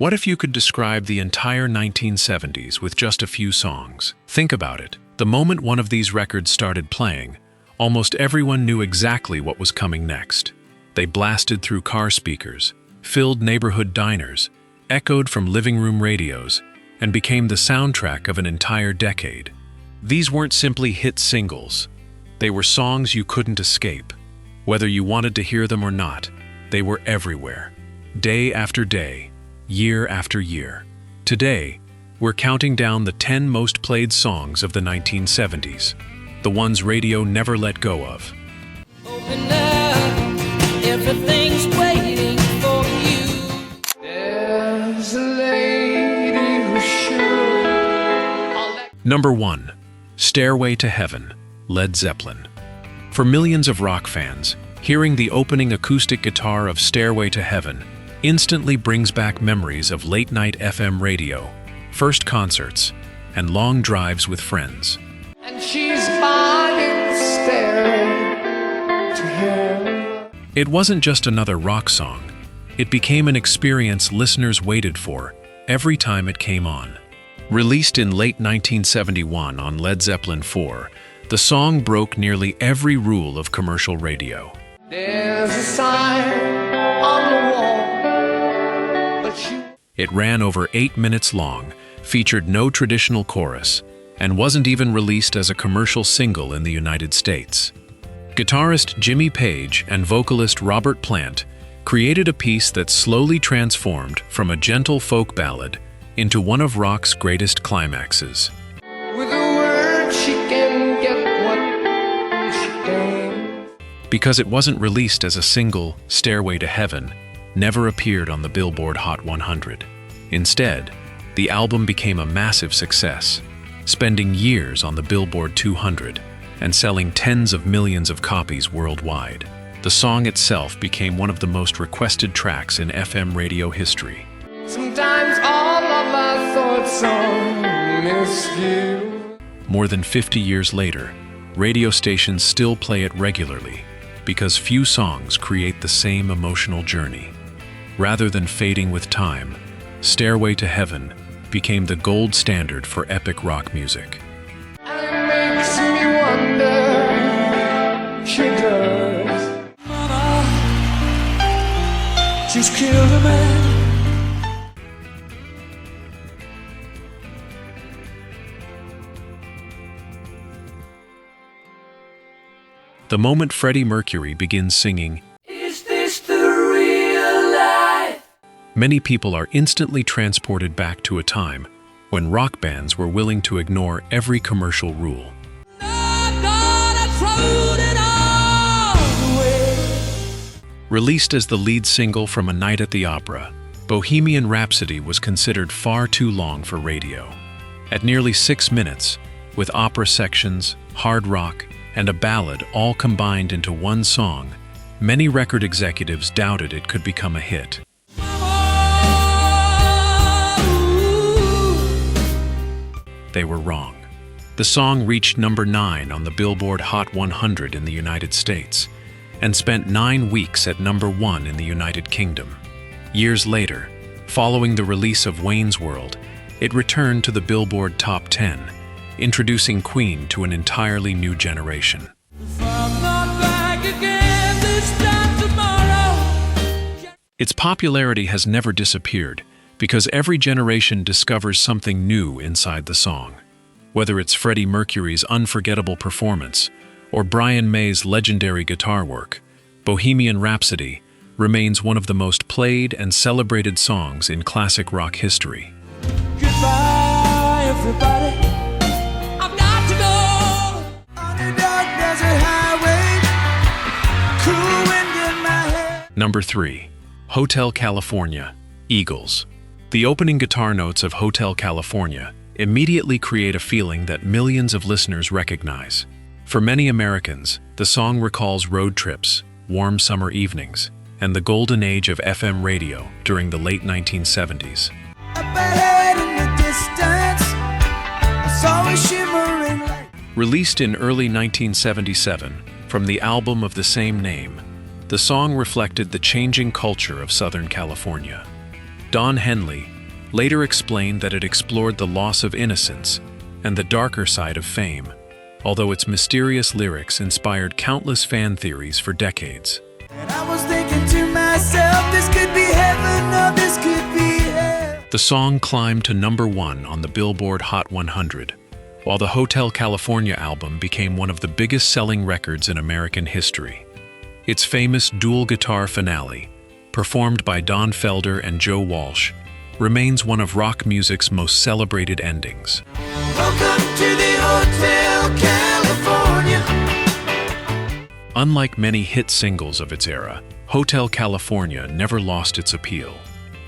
What if you could describe the entire 1970s with just a few songs? Think about it. The moment one of these records started playing, almost everyone knew exactly what was coming next. They blasted through car speakers, filled neighborhood diners, echoed from living room radios, and became the soundtrack of an entire decade. These weren't simply hit singles. They were songs you couldn't escape. Whether you wanted to hear them or not, they were everywhere. Day after day, year after year. Today, we're counting down the 10 most played songs of the 1970s, the ones radio never let go of. Open up, everything's waiting for you. There's a lady who should. Number 1. Stairway to Heaven, Led Zeppelin. For millions of rock fans, hearing the opening acoustic guitar of Stairway to Heaven instantly brings back memories of late-night FM radio, first concerts, and long drives with friends. And she's buying Stairway to Heaven. It wasn't just another rock song. It became an experience listeners waited for every time it came on. Released in late 1971 on Led Zeppelin 4, the song broke nearly every rule of commercial radio. There's a sign on the wall, but you... It ran over 8 minutes long, featured no traditional chorus, and wasn't even released as a commercial single in the United States. Guitarist Jimmy Page and vocalist Robert Plant created a piece that slowly transformed from a gentle folk ballad into one of rock's greatest climaxes. With a word she can get what she can. Because it wasn't released as a single, Stairway to Heaven never appeared on the Billboard Hot 100. Instead, the album became a massive success, spending years on the Billboard 200 and selling tens of millions of copies worldwide. The song itself became one of the most requested tracks in FM radio history. Sometimes all of my thoughts on miss you. More than 50 years later, radio stations still play it regularly because few songs create the same emotional journey. Rather than fading with time, Stairway to Heaven became the gold standard for epic rock music. And it makes me wonder, she does. Mama, she's killed a man. The moment Freddie Mercury begins singing, "Is this the real life?" many people are instantly transported back to a time when rock bands were willing to ignore every commercial rule. Released as the lead single from A Night at the Opera, Bohemian Rhapsody was considered far too long for radio. At nearly 6 minutes, with opera sections, hard rock, and a ballad all combined into one song, many record executives doubted it could become a hit. They were wrong. The song reached number 9 on the Billboard Hot 100 in the United States and spent 9 weeks at number 1 in the United Kingdom. Years later, following the release of Wayne's World, it returned to the Billboard Top 10, introducing Queen to an entirely new generation. Its popularity has never disappeared because every generation discovers something new inside the song. Whether it's Freddie Mercury's unforgettable performance or Brian May's legendary guitar work, Bohemian Rhapsody remains one of the most played and celebrated songs in classic rock history. Goodbye, everybody. I've got to go. On a dark desert highway, cool wind in my head. Number 3. Hotel California, Eagles. The opening guitar notes of Hotel California immediately create a feeling that millions of listeners recognize. For many Americans, the song recalls road trips, warm summer evenings, and the golden age of FM radio during the late 1970s. Up ahead in the distance, I saw a shimmering light. Released in early 1977 from the album of the same name, the song reflected the changing culture of Southern California. Don Henley, later explained that it explored the loss of innocence and the darker side of fame, although its mysterious lyrics inspired countless fan theories for decades. And I was thinking to myself, this could be heaven or this could be hell. The song climbed to #1 on the Billboard Hot 100, while the Hotel California album became one of the biggest-selling records in American history. Its famous dual guitar finale, performed by Don Felder and Joe Walsh, remains one of rock music's most celebrated endings. Welcome to the Hotel California. Unlike many hit singles of its era, Hotel California never lost its appeal.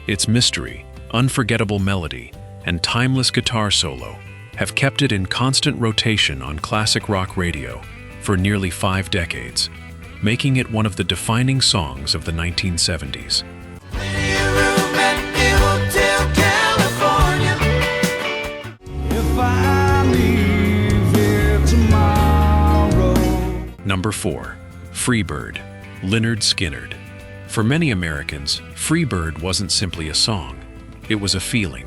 Its mystery, unforgettable melody, and timeless guitar solo have kept it in constant rotation on classic rock radio for nearly 5 decades, making it one of the defining songs of the 1970s. Number 4. Freebird, Lynyrd Skynyrd. For many Americans, Freebird wasn't simply a song, it was a feeling.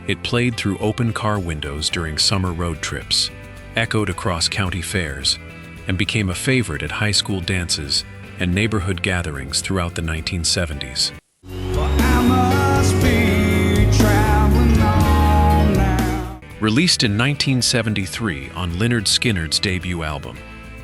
It played through open car windows during summer road trips, echoed across county fairs, and became a favorite at high school dances and neighborhood gatherings throughout the 1970s. Released in 1973 on Lynyrd Skynyrd's debut album,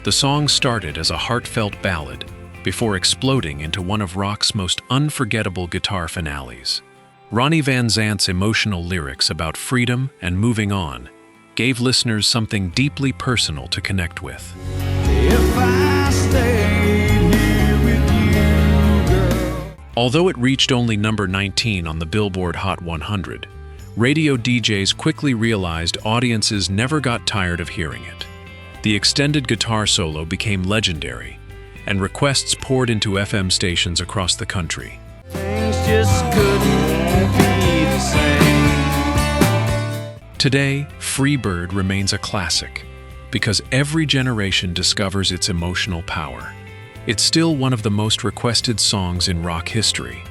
the song started as a heartfelt ballad before exploding into one of rock's most unforgettable guitar finales. Ronnie Van Zant's emotional lyrics about freedom and moving on gave listeners something deeply personal to connect with. If I stayed here with you, girl. Although it reached only number 19 on the Billboard Hot 100, radio DJs quickly realized audiences never got tired of hearing it. The extended guitar solo became legendary, and requests poured into FM stations across the country. Things just couldn't be the same. Today, Freebird remains a classic because every generation discovers its emotional power. It's still one of the most requested songs in rock history,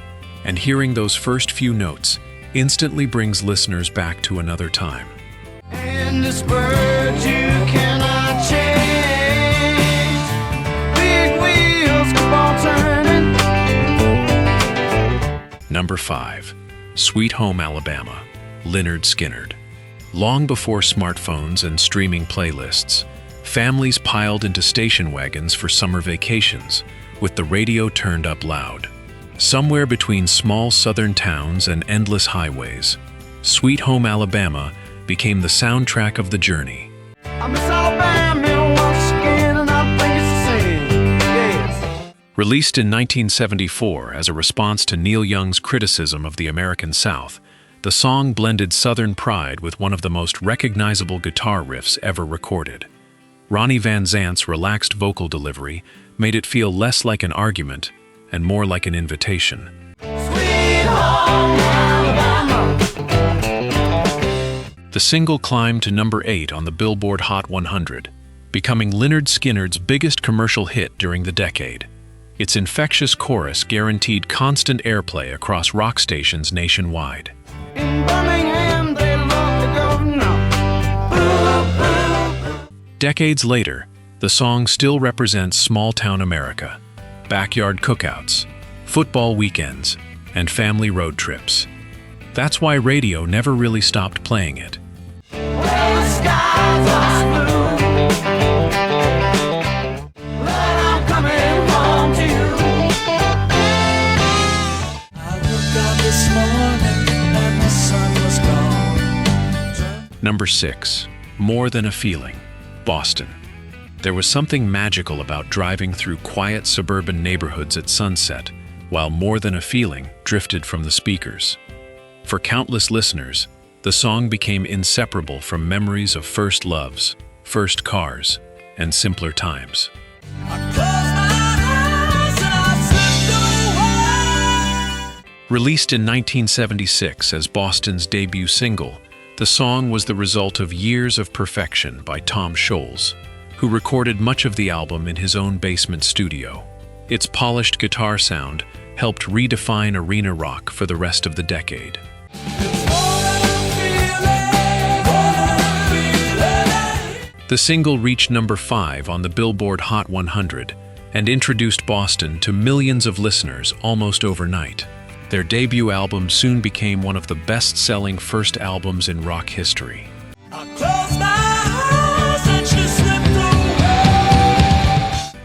and hearing those first few notes instantly brings listeners back to another time. And this bird you cannot change. Big wheels keep on turning. Number 5. Sweet Home Alabama, Lynyrd Skynyrd. Long before smartphones and streaming playlists, families piled into station wagons for summer vacations, with the radio turned up loud. Somewhere between small southern towns and endless highways, Sweet Home Alabama became the soundtrack of the journey. I miss Alabama once again, and I think it's the same. Yes. Released in 1974 as a response to Neil Young's criticism of the American South, the song blended Southern pride with one of the most recognizable guitar riffs ever recorded. Ronnie Van Zant's relaxed vocal delivery made it feel less like an argument and more like an invitation. Sweet Home Alabama. The single climbed to number 8 on the Billboard Hot 100, becoming Lynyrd Skynyrd's biggest commercial hit during the decade. Its infectious chorus guaranteed constant airplay across rock stations nationwide. In Birmingham, they love to go now. Boo, boo. Decades later, the song still represents small-town America, backyard cookouts, football weekends, and family road trips. That's why radio never really stopped playing it. Well, the skies are blue, but I'm coming home to you. I looked out this morning and the sun was gone. Number 6. More Than a Feeling, Boston. There was something magical about driving through quiet suburban neighborhoods at sunset, while More Than a Feeling drifted from the speakers. For countless listeners, the song became inseparable from memories of first loves, first cars, and simpler times. I closed my eyes and I slipped away. Released in 1976 as Boston's debut single, the song was the result of years of perfection by Tom Scholz, who recorded much of the album in his own basement studio. Its polished guitar sound helped redefine arena rock for the rest of the decade. It's The single reached number 5 on the Billboard Hot 100 and introduced Boston to millions of listeners almost overnight. Their debut album soon became one of the best-selling first albums in rock history.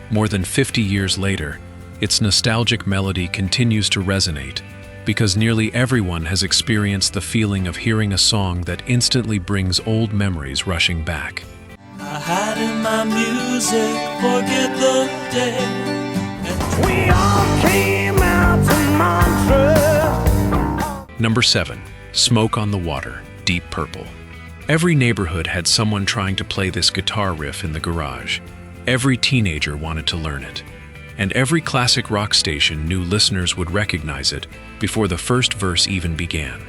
More than 50 years later, its nostalgic melody continues to resonate because nearly everyone has experienced the feeling of hearing a song that instantly brings old memories rushing back. I hide in my music, forget the day. And we all came out to Montreux. Number 7. Smoke on the Water, Deep Purple. Every neighborhood had someone trying to play this guitar riff in the garage. Every teenager wanted to learn it. And every classic rock station knew listeners would recognize it before the first verse even began.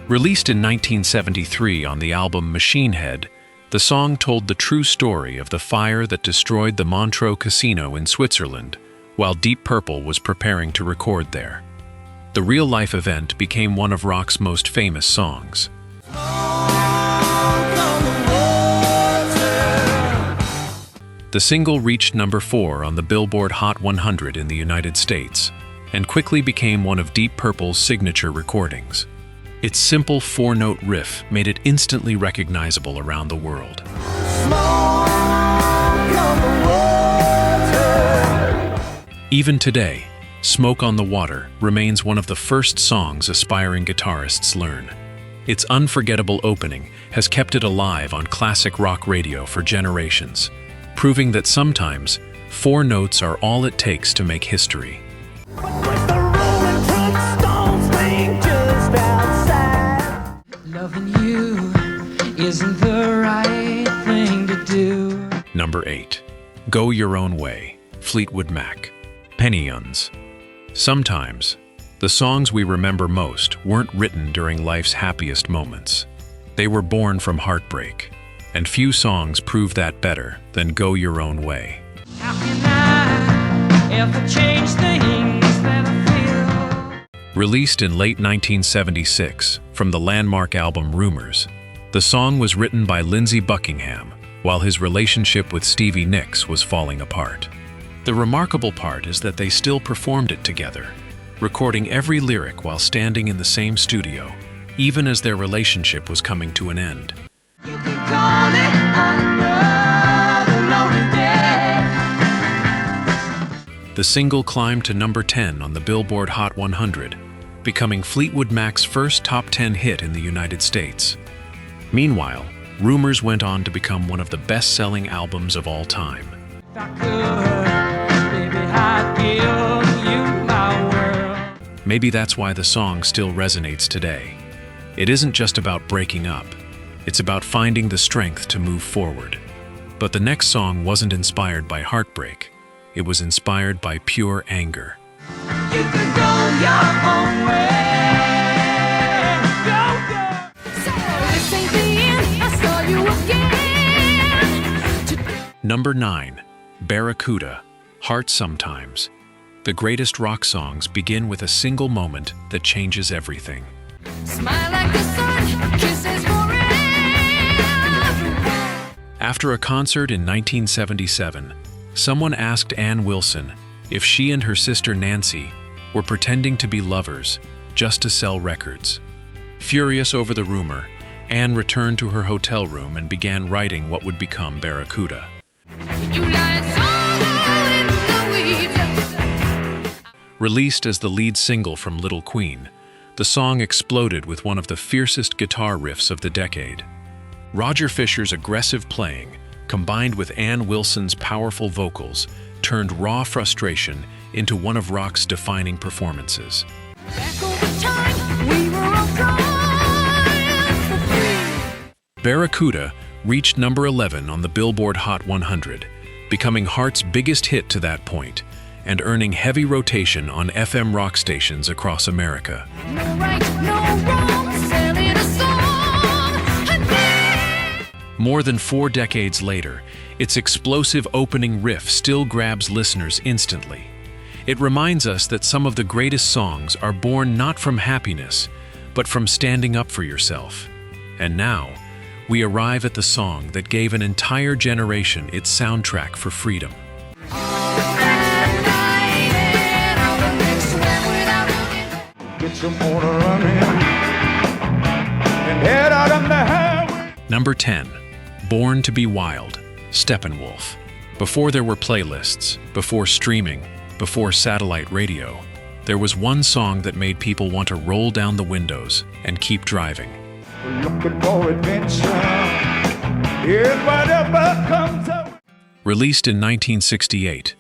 Released in 1973 on the album Machine Head, the song told the true story of the fire that destroyed the Montreux Casino in Switzerland while Deep Purple was preparing to record there. The real-life event became one of rock's most famous songs. The single reached number 4 on the Billboard Hot 100 in the United States and quickly became one of Deep Purple's signature recordings. Its simple 4-note riff made it instantly recognizable around the world. Even today, Smoke on the Water remains one of the first songs aspiring guitarists learn. Its unforgettable opening has kept it alive on classic rock radio for generations, proving that sometimes 4 notes are all it takes to make history. Loving you isn't the right thing to do. Number 8. Go Your Own Way, Fleetwood Mac. Pennyuns. Sometimes, the songs we remember most weren't written during life's happiest moments. They were born from heartbreak, and few songs prove that better than Go Your Own Way. How can I ever change things that I feel? Released in late 1976 from the landmark album Rumors, the song was written by Lindsey Buckingham while his relationship with Stevie Nicks was falling apart. The remarkable part is that they still performed it together, recording every lyric while standing in the same studio, even as their relationship was coming to an end. You can call it another lonely day. The single climbed to number 10 on the Billboard Hot 100, becoming Fleetwood Mac's first top 10 hit in the United States. Meanwhile, Rumors went on to become one of the best-selling albums of all time. If I could, baby, I'd give you my world. Maybe that's why the song still resonates today. It isn't just about breaking up, it's about finding the strength to move forward. But the next song wasn't inspired by heartbreak, it was inspired by pure anger. You can go your own way. Go, go. So this ain't the end. I saw you again. Number 9. Barracuda, Heart Sometimes. The greatest rock songs begin with a single moment that changes everything. Smile like the sun, kisses forever. After a concert in 1977, someone asked Ann Wilson if she and her sister Nancy were pretending to be lovers just to sell records. Furious over the rumor, Ann returned to her hotel room and began writing what would become Barracuda. You lie solo in the weeds. Released as the lead single from Little Queen, the song exploded with one of the fiercest guitar riffs of the decade. Roger Fisher's aggressive playing, combined with Ann Wilson's powerful vocals, turned raw frustration into one of rock's defining performances. Back over time, we were all crying for free. Barracuda reached number 11 on the Billboard Hot 100, becoming Heart's biggest hit to that point, and earning heavy rotation on FM rock stations across America. No right, no wrong, selling a song. More than 4 decades later, its explosive opening riff still grabs listeners instantly. It reminds us that some of the greatest songs are born not from happiness, but from standing up for yourself. And now, we arrive at the song that gave an entire generation its soundtrack for freedom. Get your motor running and head out on the highway. Number 10. Born to be Wild, Steppenwolf. Before there were playlists, before streaming, before satellite radio, there was one song that made people want to roll down the windows and keep driving. Looking for adventure in whatever comes up. Released in 1968,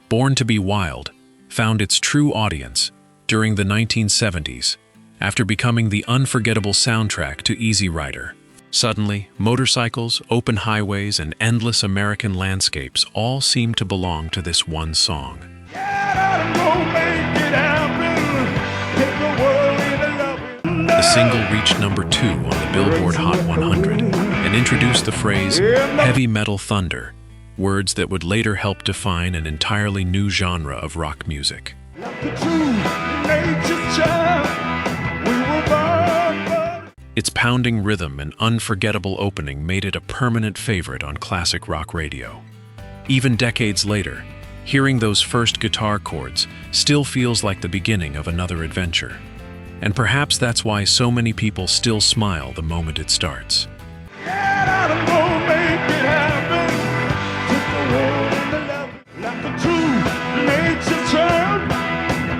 Born to be Wild found its true audience during the 1970s after becoming the unforgettable soundtrack to Easy Rider. Suddenly, motorcycles, open highways, and endless American landscapes all seemed to belong to this one song. Get out and go make it happen. Take the world in love. The single reached number 2 on the Billboard Hot 100 and introduced the phrase heavy metal thunder, words that would later help define an entirely new genre of rock music. Like the true nature's child, we were born. Its pounding rhythm and unforgettable opening made it a permanent favorite on classic rock radio. Even decades later, hearing those first guitar chords still feels like the beginning of another adventure. And perhaps that's why so many people still smile the moment it starts. Get out and go make it happen. Take the world in love. Like the true nature's child,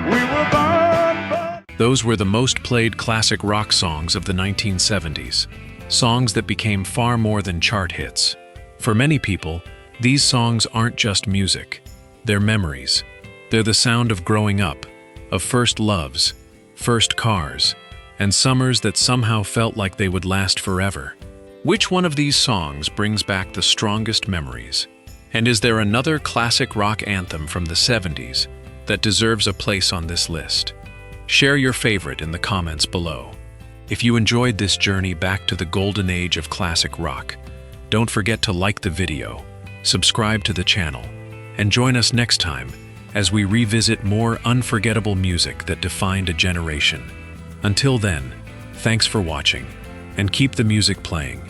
we were born. Those were the most played classic rock songs of the 1970s, songs that became far more than chart hits. For many people, these songs aren't just music, they're memories. They're the sound of growing up, of first loves, first cars, and summers that somehow felt like they would last forever. Which one of these songs brings back the strongest memories? And is there another classic rock anthem from the 70s that deserves a place on this list? Share your favorite in the comments below. If you enjoyed this journey back to the golden age of classic rock, don't forget to like the video, subscribe to the channel, and join us next time as we revisit more unforgettable music that defined a generation. Until then, thanks for watching, and keep the music playing.